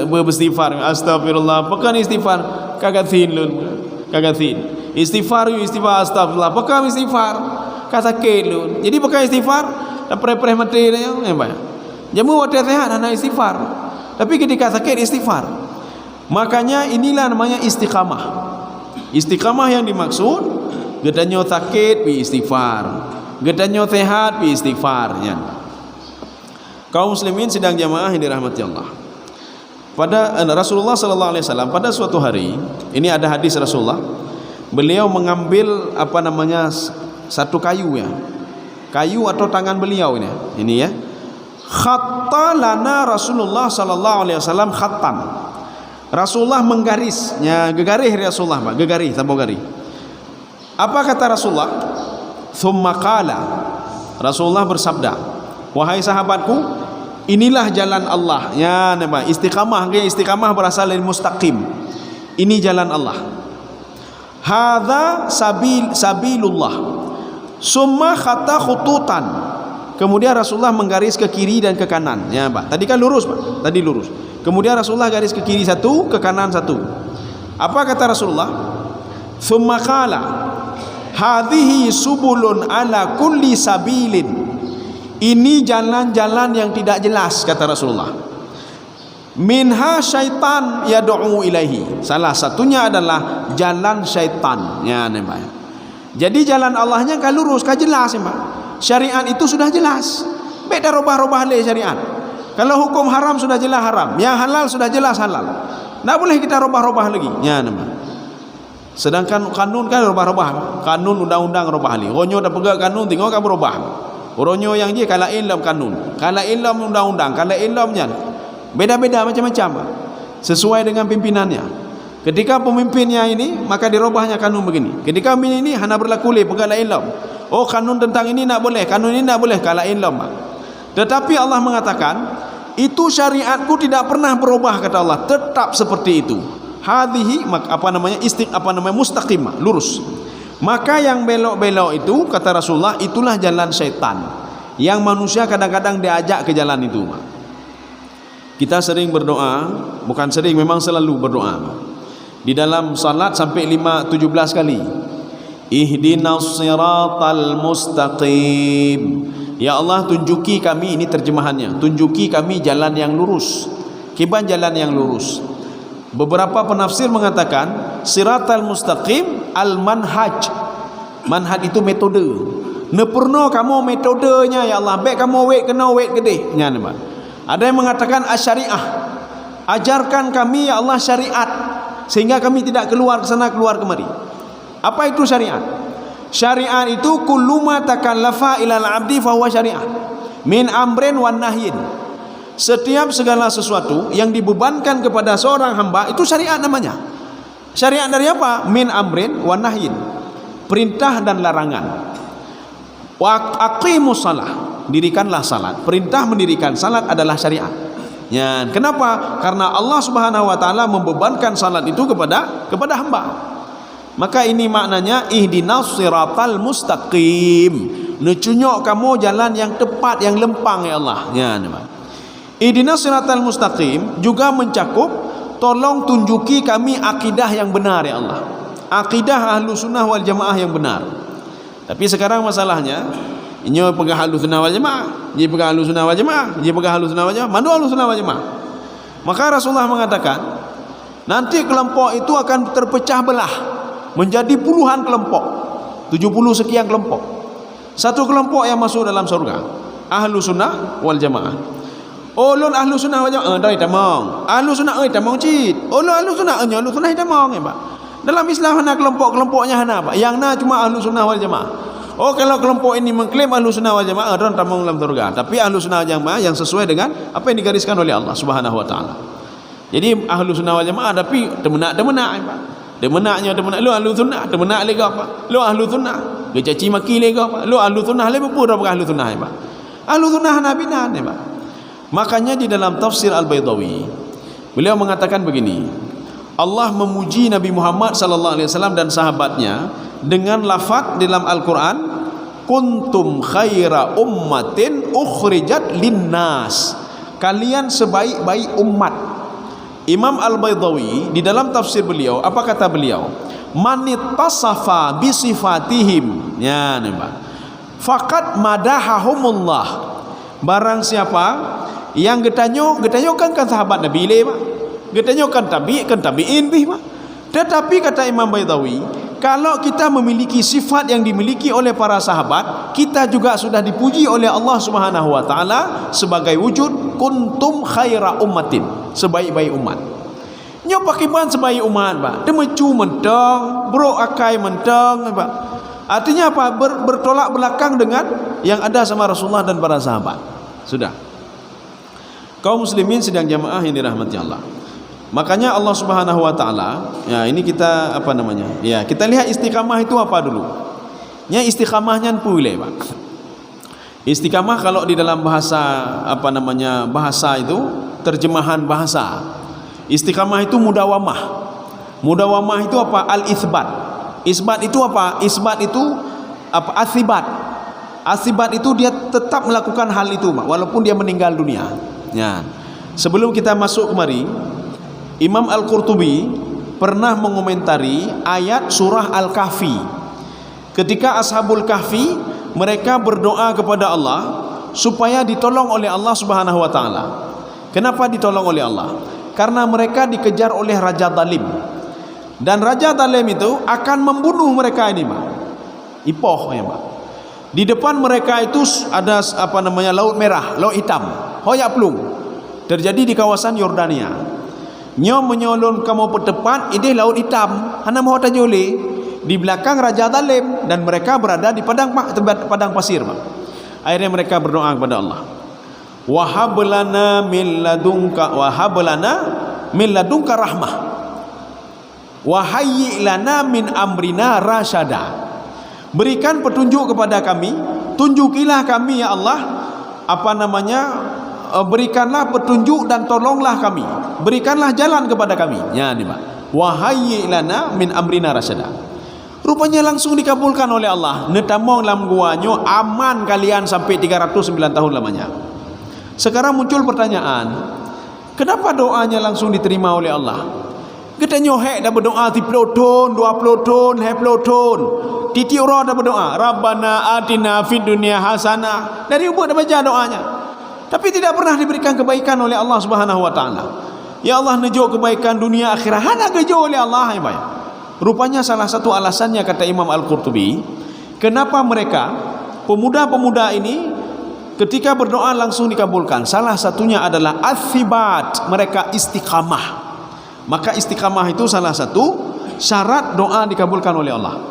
beristighfar, astagfirullah, pekan istighfar, kagatin lun, kagatin. Istighfar astagfirullah, pekan istighfar, kata kelun. Jadi pekan istighfar, tak pre-pre mati dia, apa? Jamu waktu sehat hana istighfar. Tapi ketika sakit istighfar. Makanya inilah namanya istiqamah. Istiqamah yang dimaksud, gedanyo sakit bi istighfar, gedanyo sehat bi istighfar. Ya. Kaum muslimin sidang jamaah yang dirahmati Allah. Pada Rasulullah sallallahu alaihi wasallam pada suatu hari, ini ada hadis Rasulullah, beliau mengambil satu kayu ya. Kayu atau tangan beliau ini. Ini ya. Khatta lana Rasulullah sallallahu alaihi wasallam khattan. Rasulullah menggarisnya, gegarih Rasulullah, Pak, gegarih, tambah garis. Apa kata Rasulullah? Tsumma qala. Rasulullah bersabda, wahai sahabatku, inilah jalan Allah. Ya, nama istiqamah, istiqamah berasal dari mustaqim. Ini jalan Allah. Hadza sabilullah. Summa khata khututan. Kemudian Rasulullah menggaris ke kiri dan ke kanan. Ya, Pak. Tadi kan lurus, Pak. Tadi lurus. Kemudian Rasulullah garis ke kiri satu, ke kanan satu. Apa kata Rasulullah? Tsumma qala, hadhihi subulun ala kulli sabilin. Ini jalan-jalan yang tidak jelas, kata Rasulullah. Minha syaitan yad'u ilaihi. Salah satunya adalah jalan syaitan. Ya, nampak. Jadi jalan Allahnya kan lurus, kan jelas, nampak. Syariat itu sudah jelas. Beda robah-robah le syariat. Kalau hukum haram sudah jelas haram, yang halal sudah jelas halal. Tak boleh kita robah-robah lagi. Ya, nampak. Sedangkan kanun kan robah-robah. Kanun undang-undang robah li. Ronyo dah pegang kanun, tengok kan berubah. Ronyo yang dia kalau ilmu kanun, kalau ilmu undang-undang, kalau ilmunya beda-beda macam-macam sesuai dengan pimpinannya. Ketika pemimpinnya ini, maka dirubahnya kanun begini. Ketika pemimpin ini hanya berlaku le pegang ilmu. Oh, kanun tentang ini tak boleh, kanun ini tak boleh kalau ilmu. Tetapi Allah mengatakan, itu syariatku tidak pernah berubah, kata Allah, tetap seperti itu. Hadhihi mustaqimah, lurus. Maka yang belok-belok itu, kata Rasulullah, itulah jalan syaitan, yang manusia kadang-kadang diajak ke jalan itu. Kita sering berdoa, bukan sering, memang selalu berdoa. Di dalam salat sampai 17 kali. Ihdinas siratal mustaqim. Ya Allah, tunjuki kami, ini terjemahannya, tunjuki kami jalan yang lurus. Kiban jalan yang lurus. Beberapa penafsir mengatakan siratal mustaqim al-manhaj. Manhaj itu metode. Nepurno kamu metodenya ya Allah. Baik kamu kena gede. Nya nama. Ada yang mengatakan asyariah. Ajarkan kami ya Allah syariat sehingga kami tidak keluar ke sana keluar kemari. Apa itu syariat? Syariat itu kullu ma takallafa ilal abdi fa huwa syariah. Min amrin wan nahyin. Setiap segala sesuatu yang dibebankan kepada seorang hamba itu syariat namanya. Syariat dari apa? Min amrin wa nahyin. Perintah dan larangan. Wa aqimus shalah, dirikanlah salat. Perintah mendirikan salat adalah syariat. Ya, kenapa? Karena Allah Subhanahu wa taala membebankan salat itu kepada hamba. Maka ini maknanya ihdinas siratal mustaqim. Nucunyok kamu jalan yang tepat, yang lempang ya Allah. Ya, namanya. Ihdinas siratal mustaqim juga mencakup tolong tunjuki kami akidah yang benar ya Allah. Akidah ahlu sunnah wal jamaah yang benar. Tapi sekarang masalahnya, ini pegang ahlu sunnah wal jamaah, dia pegang ahlu sunnah wal jamaah, dia pegang ahlu sunnah wal jamaah, mana ahlu sunnah wal jamaah? Maka Rasulullah mengatakan, nanti kelompok itu akan terpecah belah menjadi puluhan kelompok, 70 sekian kelompok. Satu kelompok yang masuk dalam surga, ahlu sunnah wal jamaah. Oh, lon ahlu sunnah wal jamaah dari tamang. Ahlu sunnah tamang cit. Oh, lon ahlu sunnah tamang ya, Pak. Dalam Islam hana kelompok-kelompoknya hana apa? Yang na cuma ahlu sunnah wal jamaah. Oh, kalau kelompok ini mengklaim ahlu sunnah wal jamaah dan tamang dalam surga. Tapi ahlu sunnah wal jamaah yang sesuai dengan apa yang digariskan oleh Allah Subhanahu wa taala. Jadi ahlu sunnah wal jamaah tapi demenak ya, Pak. Demenaknya lu ahlu sunnah, demenak lagi apa? Lu ahlu sunnah. Dia caci maki lagi apa? Lu ahlu sunnah lagi apa dah ahlu sunnah ya, Pak. Ahlu sunnah hana binan ya, Pak. Makanya di dalam tafsir Al-Baydawi beliau mengatakan begini, Allah memuji Nabi Muhammad sallallahu alaihi wasallam dan sahabatnya dengan lafaz dalam Al-Qur'an, kuntum khaira ummatin ukhrijat linnas. Kalian sebaik-baik umat. Imam Al-Baydawi di dalam tafsir beliau, apa kata beliau? Manittasafa bisifatihim. Ya, nampak. Faqad madahahumullah. Barang siapa yang getanyo kan sahabat Nabi le, Pak. Getanyo kan tabi'in bih, Pak. Tetapi kata Imam Baydawi, kalau kita memiliki sifat yang dimiliki oleh para sahabat, kita juga sudah dipuji oleh Allah Subhanahu wa taala sebagai wujud kuntum khaira ummatin, sebaik-baik umat. Nyo pakai ban sebaik umat, Pak. Demecu mentang, bro akai mentang, Pak. Artinya apa? Bertolak belakang dengan yang ada sama Rasulullah dan para sahabat. Sudah. Kaum muslimin sedang jamaah yang dirahmati Allah. Makanya Allah Subhanahu wa taala, ya ini kita apa namanya? Ya, kita lihat istiqamah itu apa dulu. Ya, istiqamahnya pulih, Pak. Istiqamah kalau di dalam bahasa apa namanya? Bahasa itu terjemahan bahasa. Istiqamah itu mudawamah. Mudawamah itu apa? Al-itsbat. Isbat itu apa? Isbat itu apa? Asibat. Asibat itu dia tetap melakukan hal itu, Pak, walaupun dia meninggal dunia. Ya. Sebelum kita masuk kemari, Imam Al-Qurtubi pernah mengomentari ayat surah Al-Kahfi. Ketika Ashabul Kahfi mereka berdoa kepada Allah supaya ditolong oleh Allah Subhanahu wa taala. Kenapa ditolong oleh Allah? Karena mereka dikejar oleh raja zalim. Dan raja zalim itu akan membunuh mereka ini, Pak. Ipoh ya, Pak. Di depan mereka itu ada Laut Merah, Laut Hitam, hoyak plung. Terjadi di kawasan Yordania. Nyo menyolon kamu ke depan, ini Laut Hitam, hana mau tajole. Di belakang raja zalim dan mereka berada di padang pasir, Pak. Akhirnya mereka berdoa kepada Allah. Wahab lana min ladunka rahmah. Wa hayyi lana min amrina rasyada. Berikan petunjuk kepada kami, tunjukilah kami ya Allah, berikanlah petunjuk dan tolonglah kami. Berikanlah jalan kepada kami. Ya ni, Pak. Wa hayyi lana min amrina rasyada. Rupanya langsung dikabulkan oleh Allah. Netamong dalam guanyo aman kalian sampai 309 tahun lamanya. Sekarang muncul pertanyaan, kenapa doanya langsung diterima oleh Allah? Kita nyohek dah berdoa 30 tahun, 20 tahun, 20 tahun. Titi orang dah berdoa, Rabbana atina fid dunya hasanah. Dari ubud dah baca doanya. Tapi tidak pernah diberikan kebaikan oleh Allah Subhanahu wa taala. Ya Allah, nejo kebaikan dunia akhirat hana gejo oleh Allah ya, Pak. Rupanya salah satu alasannya, kata Imam Al-Qurtubi, kenapa mereka pemuda-pemuda ini ketika berdoa langsung dikabulkan. Salah satunya adalah atsibat, mereka istiqamah. Maka istiqamah itu salah satu syarat doa dikabulkan oleh Allah.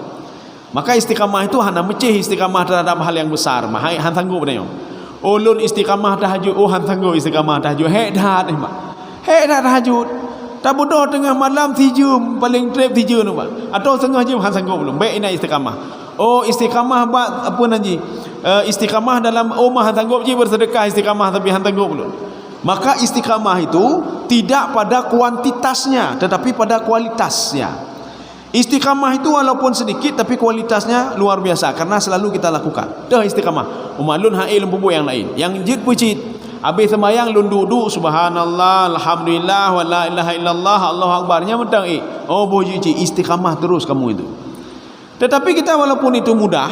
Maka istiqamah itu hana mecih istiqamah terhadap hal yang besar. Mahai han tangguh benar. Ulun istiqamah tahajud, han tangguh istiqamah tahajud. Hek dah tahajud. Tak bodoh tengah malam 3 jam, paling trip 3 tu, Pak. Atau setengah jam han tangguh belum. Baik ina istiqamah. Oh, istiqamah apa nanti? Istiqamah dalam rumah han tangguh je bersedekah istiqamah tapi han tangguh belum. Maka istiqamah itu tidak pada kuantitasnya tetapi pada kualitasnya. Istiqamah itu walaupun sedikit tapi kualitasnya luar biasa karena selalu kita lakukan. Dah istiqamah. Umalun hail lembu yang lain. Yang jid pucit. Habis sembahyang lun duduk subhanallah alhamdulillah wa la ilaha illallah Allahu akbarnya mentang oh boji istiqamah terus kamu itu. Tetapi kita walaupun itu mudah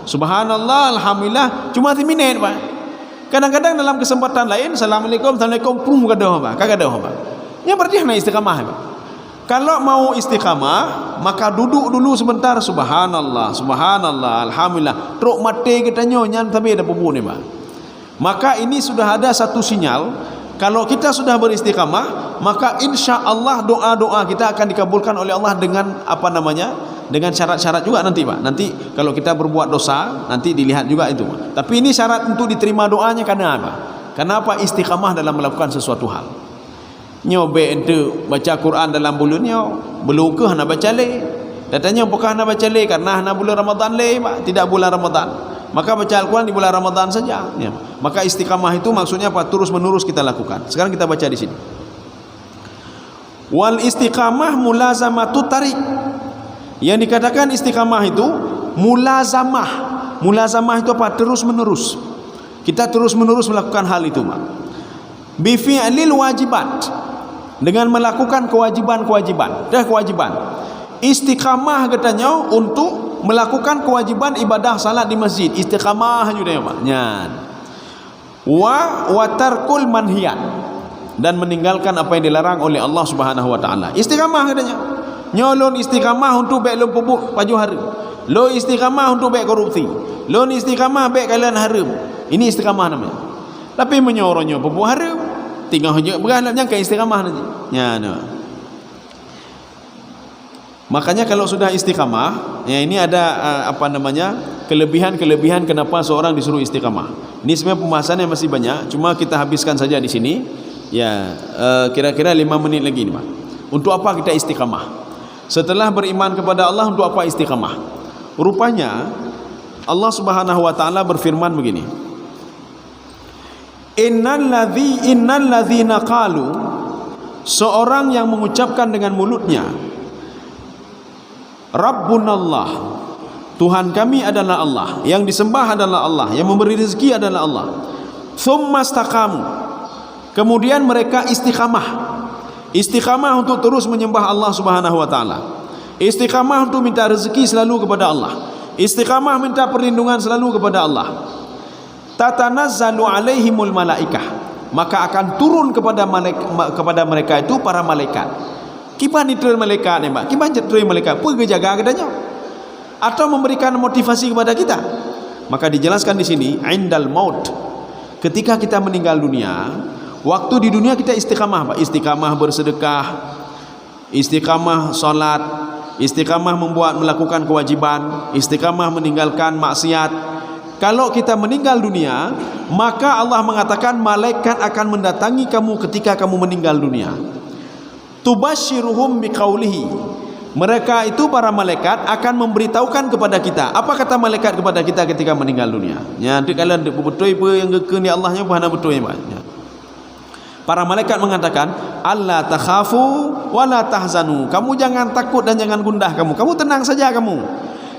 subhanallah alhamdulillah cuma 3 minit, Pak. Kadang-kadang dalam kesempatan lain assalamualaikum pun kadah, Pak. Kagadah, Pak. Yang berarti hanya istiqamah, Pak. Kalau mau istiqamah maka duduk dulu sebentar subhanallah alhamdulillah teruk mati kita nyan tapi ada pupu ni, Pak. Maka ini sudah ada satu sinyal kalau kita sudah beristiqamah maka insya Allah doa-doa kita akan dikabulkan oleh Allah dengan dengan syarat-syarat juga nanti, Pak. Nanti kalau kita berbuat dosa nanti dilihat juga itu, Pak. Tapi ini syarat untuk diterima doanya karena apa? Karena apa? Istiqamah dalam melakukan sesuatu hal. Nyobe ente baca Quran dalam bulan nyo belum ke nak baca le. Datanya apakah nak baca le karena nak bulan Ramadan le, Pak? Tidak bulan Ramadan. Maka baca Al-Quran di bulan Ramadan saja ya. Maka istiqamah itu maksudnya apa? Terus menerus kita lakukan. Sekarang kita baca di sini. Wal istiqamah mulazamatu tarik. Yang dikatakan istiqamah itu mulazamah. Mulazamah itu apa? Terus menerus. Kita terus menerus melakukan hal itu, Mak. Bi fi'lil wajibat. Dengan melakukan kewajiban-kewajiban. Dah kewajiban. Istiqamah katanya untuk melakukan kewajiban ibadah salat di masjid. Istiqamah juga ya, Pak. Nyan. Wa tarkul manhiyat. Dan meninggalkan apa yang dilarang oleh Allah Subhanahu wa taala. Istiqamah katanya. Nyolon istiqamah untuk baik lom pupuk paju haram. Lo istiqamah untuk baik korupsi. Lo istiqamah baik kalian haram. Ini istiqamah namanya. Tapi menyorongnya pupuk haram. Tinggal hanya berhalapnya ke istiqamah nanti. Ya, no. Makanya kalau sudah istiqamah, ya ini ada kelebihan-kelebihan kenapa seorang disuruh istiqamah. Ini sebenarnya pembahasannya masih banyak, cuma kita habiskan saja di sini. Ya, kira-kira 5 menit lagi nih, Pak. Untuk apa kita istiqamah? Setelah beriman kepada Allah, untuk apa istiqamah? Rupanya Allah Subhanahu wa taala berfirman begini. Innal ladzina qalu, seorang yang mengucapkan dengan mulutnya Rabbunallah, Tuhan kami adalah Allah, yang disembah adalah Allah, yang memberi rezeki adalah Allah. Tsumma istaqamu, kemudian mereka istiqamah. Istiqamah untuk terus menyembah Allah Subhanahu wa taala. Istiqamah untuk minta rezeki selalu kepada Allah. Istiqamah minta perlindungan selalu kepada Allah. tatanazzalu alaihimul malaikah, maka akan turun kepada mereka itu para malaikat. Kipan itu malaikat ni, kipan jadi malaikat pergi jaga kedanya atau memberikan motivasi kepada kita. Maka dijelaskan di sini indal maut, ketika kita meninggal dunia. Waktu di dunia kita istiqamah, Pak. Istiqamah bersedekah, istiqamah salat, istiqamah melakukan kewajiban, istiqamah meninggalkan maksiat. Kalau kita meninggal dunia, maka Allah mengatakan malaikat akan mendatangi kamu ketika kamu meninggal dunia. Tubashiruhum biqaulihi. Mereka itu para malaikat akan memberitahukan kepada kita. Apa kata malaikat kepada kita ketika meninggal dunia? Ya, nanti kalian betul apa yang ke Allahnya bukan betul ya, Pak. Para malaikat mengatakan, Allah takhafu wa la tahzanu. Kamu jangan takut dan jangan gundah kamu. Kamu tenang saja kamu.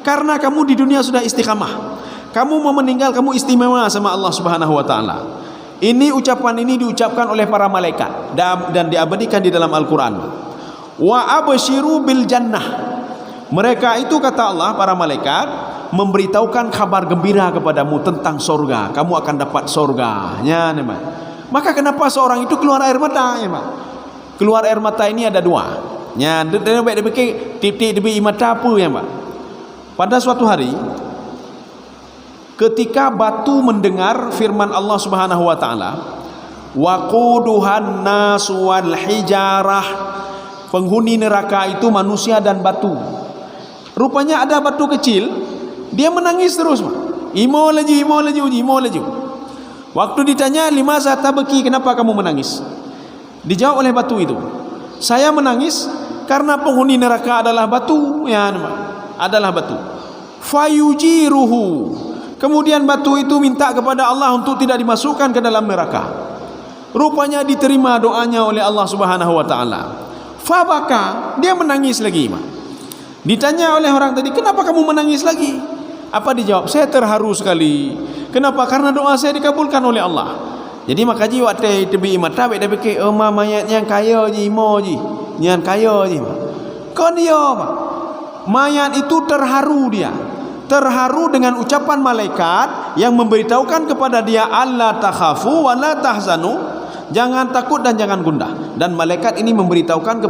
Karena kamu di dunia sudah istiqamah. Kamu mau meninggal, kamu istimewa sama Allah Subhanahu wa taala. Ini ucapan ini diucapkan oleh para malaikat dan diabadikan di dalam Al-Qur'an. Wa abshiru bil jannah. Mereka itu kata Allah para malaikat memberitahukan kabar gembira kepadamu tentang surga. Kamu akan dapat surga. Ya, namanya. Maka kenapa seorang itu keluar air mata, ya, Pak? Keluar air mata ini ada dua. Ya, dia fikir titik debi mata apa, ya, Pak? Pada suatu hari ketika batu mendengar firman Allah Subhanahu wa taala, waquduhan nas wal hijarah, penghuni neraka itu manusia dan batu. Rupanya ada batu kecil, dia menangis terus, Pak. Imo laju. Waktu ditanya, limaza tabki, kenapa kamu menangis? Dijawab oleh batu itu, saya menangis karena penghuni neraka adalah batu, ya, adalah batu. Fayujiruhu. Kemudian batu itu minta kepada Allah untuk tidak dimasukkan ke dalam neraka. Rupanya diterima doanya oleh Allah Subhanahu wa taala. Fabaka, dia menangis lagi, Pak. Ditanya oleh orang tadi, kenapa kamu menangis lagi? Apa dijawab? Saya terharu sekali. Kenapa? Karena doa saya dikabulkan oleh Allah. Jadi maka ji waktu tebi mata bek fikir mayat yang kaya ji imo ji. Yang kaya ji. Kon dia, Pak. Mayat itu terharu dia. Terharu dengan ucapan malaikat yang memberitahukan kepada dia Allah takhafu wa la tahzanu. Jangan takut dan jangan gundah. Dan malaikat ini memberitahukan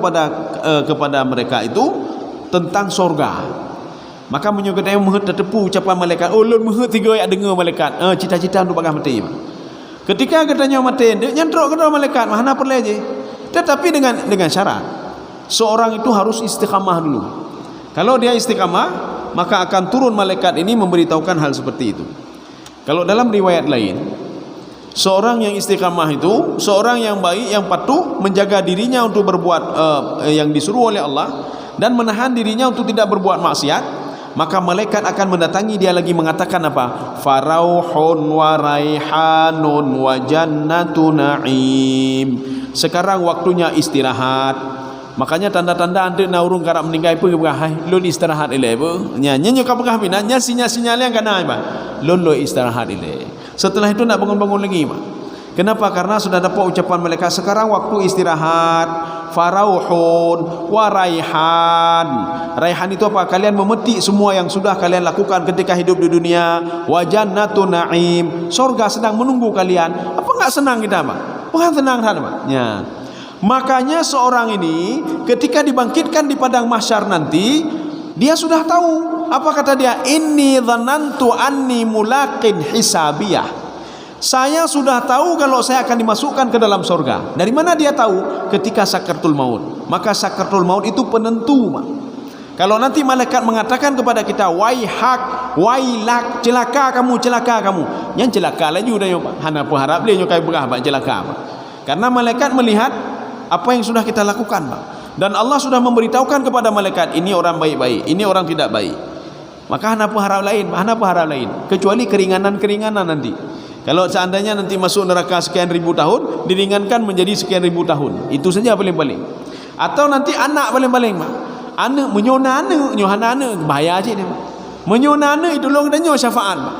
kepada mereka itu tentang surga. Maka menyukai muhut tertepu ucapan malaikat. Oh, lun muhut tiga ayat dengar malaikat. Cita-cita untuk pakai mati. Ketika katanya mati, dia nyantrok kepada malaikat. Mana perlu aja. Tetapi dengan syarat, seorang itu harus istiqamah dulu. Kalau dia istiqamah, maka akan turun malaikat ini memberitahukan hal seperti itu. Kalau dalam riwayat lain, seorang yang istiqamah itu, seorang yang baik, yang patuh, menjaga dirinya untuk berbuat yang disuruh oleh Allah dan menahan dirinya untuk tidak berbuat maksiat, maka malaikat akan mendatangi dia lagi mengatakan apa? Farauhun wa raihanun wa jannatu na'im. Sekarang waktunya istirahat. Makanya tanda-tanda ante na urung karap meninggal pun hai lun istirahat ile apa? Nyanyi ka pegah bina nya sinyal-sinyal yang kana apa? Lun lo istirahat ile. Setelah itu nak bangun-bangun lagi, Pak. Kenapa? Karena sudah dapat ucapan malaikat sekarang waktu istirahat. Farauhun wa raihan. Raihan itu apa? Kalian memetik semua yang sudah kalian lakukan ketika hidup di dunia. Wa jannatu na'im. Surga sedang menunggu kalian. Apa enggak senang kita, Pak? Bukan senang kan, Pak? Ya. Makanya seorang ini ketika dibangkitkan di padang mahsyar nanti, dia sudah tahu. Apa kata dia? Inni dhanantu anni mulaqin hisabiyah. Saya sudah tahu kalau saya akan dimasukkan ke dalam surga. Dari mana dia tahu? Ketika sakaratul maut. Maka sakaratul maut itu penentu, Pak. Kalau nanti malaikat mengatakan kepada kita, waihak, wailak, celaka kamu, celaka kamu. Yang celaka lagi udah, Pak. Hana pun harap dia nyokai berah, Pak, celaka, Pak. Karena malaikat melihat apa yang sudah kita lakukan, Pak. Dan Allah sudah memberitahukan kepada malaikat, ini orang baik-baik, ini orang tidak baik. Maka hana pun harap lain, hana pun harap lain. Kecuali keringanan-keringanan nanti. Kalau seandainya nanti masuk neraka sekian ribu tahun, diringankan menjadi sekian ribu tahun. Itu saja paling-paling. Atau nanti anak paling-paling, Pak. Anak menyona anak, nyohana anak, bahaya aja dia, Pak. Menyona anak itu long dan nyoh syafaat, Pak.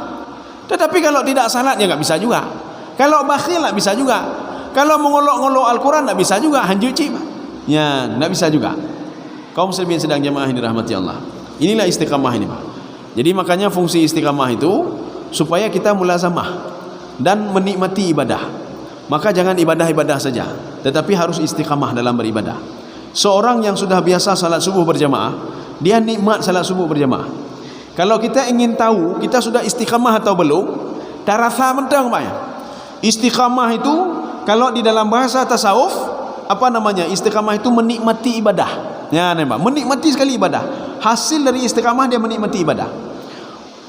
Tetapi kalau tidak salat ya enggak bisa juga. Kalau bakhil enggak bisa juga. Kalau mengolok-ngolok Al-Quran enggak bisa juga, hanjuk cik, Pak. Ya, enggak bisa juga. Kaum muslimin sedang jamaah yang dirahmati Allah. Inilah istiqamah ini, Pak. Jadi makanya fungsi istiqamah itu supaya kita mulazamah. dan menikmati ibadah. Maka jangan ibadah-ibadah saja, tetapi harus istiqamah dalam beribadah. Seorang yang sudah biasa salat subuh berjamaah, dia nikmat salat subuh berjamaah. Kalau kita ingin tahu kita sudah istiqamah atau belum, tak rasa mentang Pak ya. Istiqamah itu kalau di dalam bahasa tasawuf apa namanya? Istiqamah itu menikmati ibadah. Ya, nampak. Menikmati sekali ibadah. Hasil dari istiqamah dia menikmati ibadah.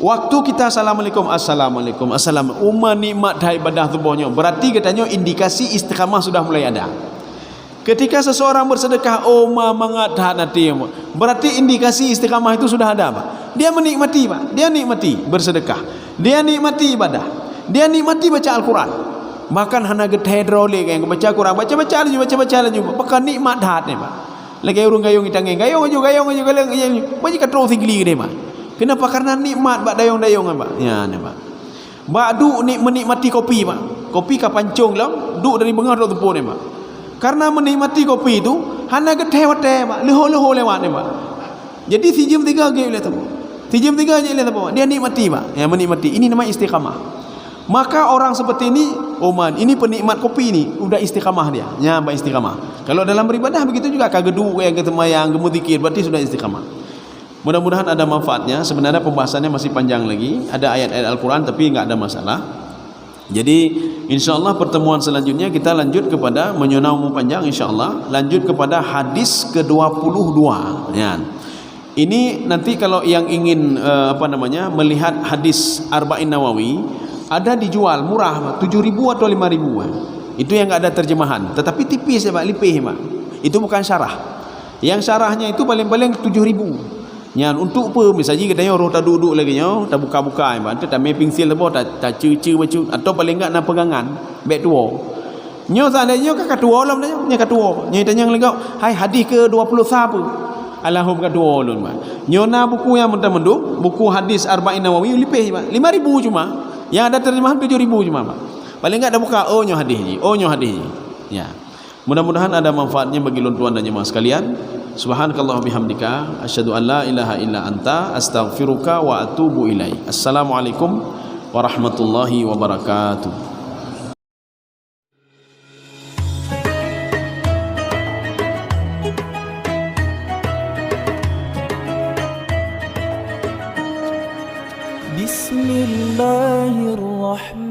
Waktu kita assalamualaikum, assalamualaikum, assalamualaikum, nikmat dah ibadah tubuhnya. Berarti katanya indikasi istiqamah sudah mulai ada. Ketika seseorang bersedekah, mangat hati, berarti indikasi istiqamah itu sudah ada Pak. Dia menikmati Pak. Dia nikmati bersedekah. Dia nikmati ibadah. Dia nikmati baca Al-Quran. Bahkan hana getedro le yang baca Quran, baca lagi. Bahkan nikmat hati Pak. Lagi urung gayung itangeng, gayung banyak katro tinggi gede Pak. Kenapa? Karena nikmat Pak dayung-dayung Pak. Ya ni Pak. Bak menikmati kopi Pak. Kopi kapancung lah, duk dari bengah duk tempo ni Pak. Karena menikmati kopi itu hana getewate Pak, leho-leho lewat ni Pak. Jadi sijim 3 ge le tu. Sijim 3 je le tu Pak. Dia nikmati Pak. Ya menikmati. Ini namanya istiqamah. Maka orang seperti ini, ini penikmat kopi ni, udah istiqamah dia. Ya, istiqamah. Kalau dalam beribadah begitu juga kagedu yang ketemayang, gemudikir, berarti sudah istiqamah. Mudah-mudahan ada manfaatnya. Sebenarnya pembahasannya masih panjang lagi. Ada ayat-ayat Al-Quran tapi enggak ada masalah. Jadi insyaAllah pertemuan selanjutnya kita lanjut kepada menyonau panjang insyaAllah. Lanjut kepada hadis ke-22. Ya. Ini nanti kalau yang ingin melihat hadis Arba'in Nawawi, ada dijual murah 7.000 atau 5.000. Itu yang enggak ada terjemahan. Tetapi tipis ya Pak, lipih Pak. Itu bukan syarah. Yang syarahnya itu paling-paling 7.000. Yang untuk apa? Misalnya katanya orang tak duduk lagi nyo, tak buka-buka Pak. Tak mapping seal apa, tak cer-cer baca atau paling enggak nak pegangan beg tua. Nyo seandainya kakak tua lah nya katua. Nyo tanya lagi, hai hadis ke 20 siapa? Alahum katua ulun Pak. Nyo na buku yang mentah-menduk, buku hadis Arba'in Nawawi lipih Pak. 5.000 cuma. Yang ada terjemahan 7.000 cuma Pak. Paling enggak dah buka nyo hadis ni. Nyo hadis ni. Ya. Mudah-mudahan ada manfaatnya bagi tuan dan jemaah sekalian. Subhanakallah bihamdika asyhadu an la ilaha illa anta astaghfiruka wa atubu ilaik. Assalamualaikum warahmatullahi wabarakatuh. Bismillahirrahmanirrahim.